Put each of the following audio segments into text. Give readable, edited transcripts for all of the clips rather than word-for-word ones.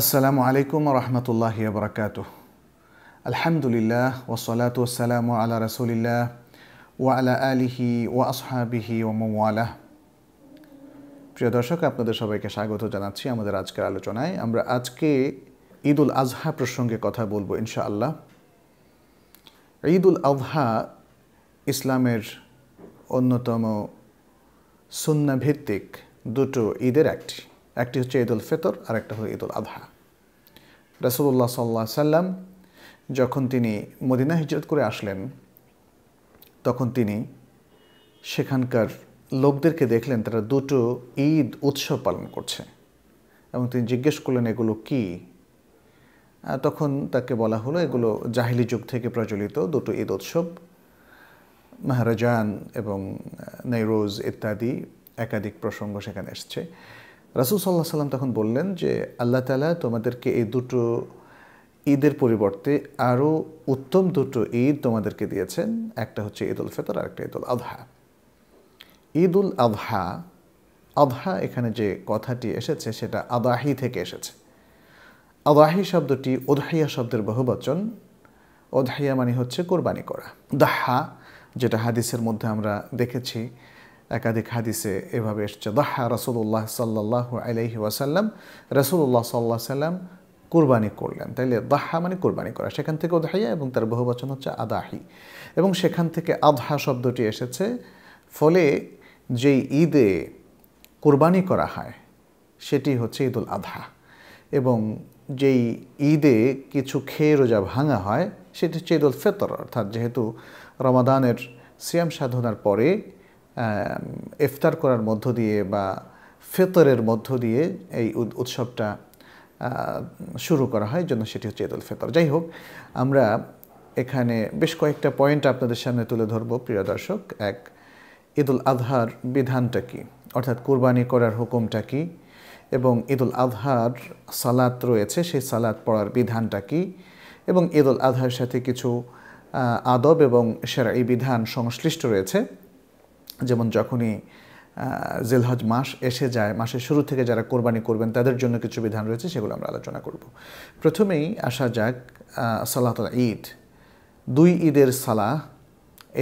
আসসালামু আলাইকুম ওয়া রাহমাতুল্লাহি ওয়া বারাকাতুহু। আলহামদুলিল্লাহ ওয়াসসালাতু ওয়াসসালামু আলা রাসূলিল্লাহ ওয়া আলা আলিহি ওয়া আসহাবিহি ওয়া মান ওয়ালাহ। প্রিয় দর্শক, আপনাদের সবাইকে স্বাগত জানাচ্ছি আমাদের আজকের আলোচনায়। আমরা আজকে ঈদ উল আজহা প্রসঙ্গে কথা বলবো ইনশাআল্লাহ। ঈদ উল আজহা ইসলামের অন্যতম সুন্নাহ ভিত্তিক দুটো ঈদের একটি হচ্ছে ঈদ উল ফিতর আর একটা হলো ঈদ উল আজহা। রাসূলুল্লাহ সাল্লাল্লাহু আলাইহি সাল্লাম যখন তিনি মদিনা হিজরত করে আসলেন, তখন তিনি সেখানকার লোকদেরকে দেখলেন তারা দুটো ঈদ উৎসব পালন করছে এবং তিনি জিজ্ঞেস করলেন এগুলো কি। তখন তাকে বলা হলো এগুলো জাহিলি যুগ থেকে প্রচলিত দুটো ঈদ উৎসব, মাহরাজান এবং নৈরোজ ইত্যাদি একাধিক প্রসঙ্গ সেখানে এসছে। রাসূল সাল্লাল্লাহু আলাইহি সাল্লাম তখন বললেন যে আল্লাহ তাআলা তোমাদেরকে এই দুটো ঈদের পরিবর্তে আরও উত্তম দুটো ঈদ তোমাদেরকে দিয়েছেন, একটা হচ্ছে ঈদ উল ফিতর আর একটা ঈদ উল আজহা। ঈদ উল আজহা, আজহা এখানে যে কথাটি এসেছে সেটা আদাহি থেকে এসেছে। আদাহি শব্দটি উদহিয়া শব্দের বহুবচন। উদহিয়া মানে হচ্ছে কোরবানি করা। দাহা, যেটা হাদিসের মধ্যে আমরা দেখেছি, একাধিক হাদিসে এভাবে এসছে, দাহা রাসূলুল্লাহ সাল্লাল্লাহু আলাইহি ওয়াসাল্লাম, রাসূলুল্লাহ সাল্লাল্লাহু আলাইহি ওয়াসাল্লাম কুরবানি করলেন। তাইলে দাহা মানে কোরবানি করা, সেখান থেকে উদহিয়া এবং তার বহুবচন হচ্ছে আদাহি, এবং সেখান থেকে আদহা শব্দটি এসেছে। ফলে যেই ঈদে কোরবানি করা হয় সেটি হচ্ছে ঈদ উল আজহা, এবং যেই ঈদে কিছু খেয়ে রোজা ভাঙা হয় সেটি হচ্ছে ঈদ উল ফিতর। অর্থাৎ যেহেতু রমাদানের সিয়াম সাধনার পরে ইফতার করার মধ্য দিয়ে বা ফিতরের মধ্য দিয়ে এই উৎসবটা শুরু করা হয়, জন্য সেটি হচ্ছে ঈদ উল ফিতর। যাই হোক, আমরা এখানে বেশ কয়েকটা পয়েন্ট আপনাদের সামনে তুলে ধরব প্রিয় দর্শক। এক, ঈদ উল আজহার বিধানটা কী, অর্থাৎ কুরবানি করার হুকুমটা কী, এবং ঈদ উল আজহার সালাত রয়েছে, সেই সালাত পড়ার বিধানটা কী, এবং ঈদ উল আজহার সাথে কিছু আদব এবং শরঈ বিধান সংশ্লিষ্ট রয়েছে। যেমন যখনই জিলহজ মাস এসে যায়, মাসের শুরু থেকে যারা কোরবানি করবেন তাদের জন্য কিছু বিধান রয়েছে, সেগুলো আমরা আলোচনা করব। প্রথমেই আসা যাক সালাতুল ঈদ। দুই ঈদের সালাহ,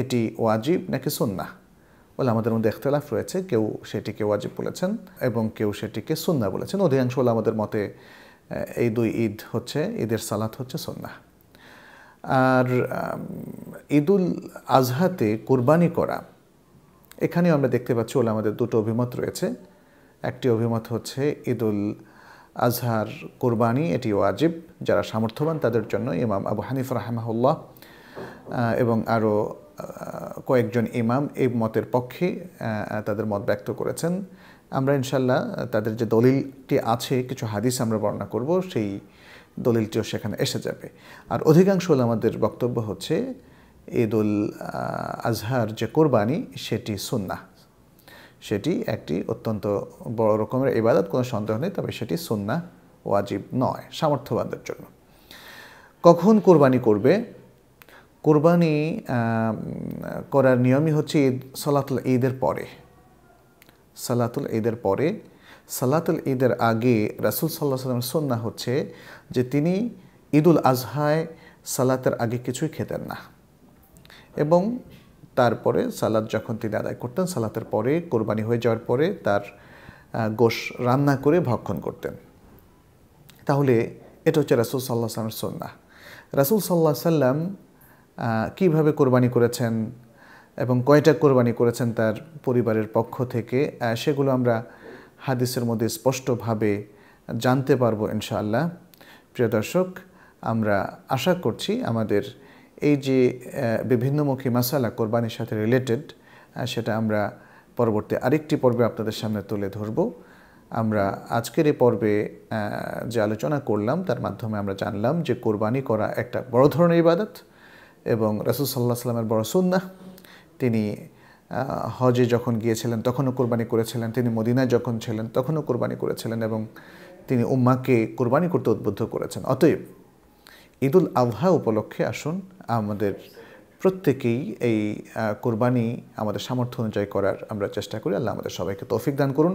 এটি ওয়াজিব নাকি সুন্নাহ? বলে আমাদের মধ্যে ইখতিলাফ রয়েছে। কেউ সেটিকে ওয়াজিব বলেছেন এবং কেউ সেটিকে সুন্নাহ বলেছেন। অধিকাংশ আমাদের মতে এই দুই ঈদ হচ্ছে, ঈদের সালাত হচ্ছে সুন্নাহ। আর ঈদুল আজহাতে কোরবানি করা, এখানেও আমরা দেখতে পাচ্ছি আমাদের দুটো অভিমত রয়েছে। একটি অভিমত হচ্ছে ঈদুল আজহার কোরবানি এটি ওয়াজিব, যারা সামর্থ্যবান তাদের জন্য। ইমাম আবু হানিফা রাহিমাহুল্লাহ এবং আরও কয়েকজন ইমাম এই মতের পক্ষে তাদের মত ব্যক্ত করেছেন। আমরা ইনশাল্লাহ তাদের যে দলিলটি আছে, কিছু হাদিস আমরা বর্ণনা করব, সেই দলিলটিও সেখানে এসে যাবে। আর অধিকাংশ আমাদের বক্তব্য হচ্ছে ঈদুল আজহার যে কোরবানি সেটি সুন্নাহ, সেটি একটি অত্যন্ত বড় রকমের ইবাদত, কোনো সন্দেহ নেই, তবে সেটি সুন্নাহ, ওয়াজিব নয়, সামর্থ্যবানদের জন্য। কখন কোরবানি করবে? কোরবানি করার নিয়মই হচ্ছে সালাতুল ঈদের পরে। সালাতুল ঈদের পরে, সালাতুল ঈদের আগে রাসূল সাল্লাল্লাহু আলাইহি ওয়াসাল্লামের সুন্নাহ হচ্ছে যে তিনি ঈদুল আজহায় সালাতের আগে কিছুই খেতেন না, এবং তারপরে সালাত যখন তিনি আদায় করতেন, সালাতের পরে কোরবানি হয়ে যাওয়ার পরে তার গোশ রান্না করে ভক্ষণ করতেন। তাহলে এটা হচ্ছে রাসূল সাল্লাল্লাহু আলাইহি ওয়াসাল্লামের সুন্নাহ। রাসূল সাল্লাল্লাহু আলাইহি ওয়াসাল্লাম কীভাবে কোরবানি করেছেন এবং কয়টা কোরবানি করেছেন তার পরিবারের পক্ষ থেকে, সেগুলো আমরা হাদিসের মধ্যে স্পষ্টভাবে জানতে পারবো ইনশাআল্লাহ। প্রিয় দর্শক, আমরা আশা করছি আমাদের এই যে বিভিন্নমুখী মাসালা কোরবানির সাথে রিলেটেড, সেটা আমরা পরবর্তী আরেকটি পর্বে আপনাদের সামনে তুলে ধরব। আমরা আজকের এই পর্বে যে আলোচনা করলাম তার মাধ্যমে আমরা জানলাম যে কোরবানি করা একটা বড় ধরনের ইবাদত এবং রাসূল সাল্লাল্লাহু আলাইহি ওয়াসাল্লামের বড় সুন্নাহ। তিনি হজে যখন গিয়েছিলেন তখনও কোরবানি করেছিলেন, তিনি মদিনায় যখন ছিলেন তখনও কোরবানি করেছিলেন, এবং তিনি উম্মাহকে কোরবানি করতে উদ্বুদ্ধ করেছেন। অতএব ঈদুল আজহা উপলক্ষে আসুন আমাদের প্রত্যেকেই এই কুরবানি আমাদের সামর্থ্য অনুযায়ী করার আমরা চেষ্টা করি। আল্লাহ আমাদের সবাইকে তৌফিক দান করুন।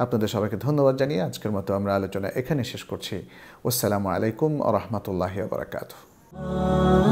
আপনাদের সবাইকে ধন্যবাদ জানিয়ে আজকের মতো আমরা আলোচনা এখানে শেষ করছি। আসসালামু আলাইকুম ওয়া রাহমাতুল্লাহি ওয়া বারাকাতুহু।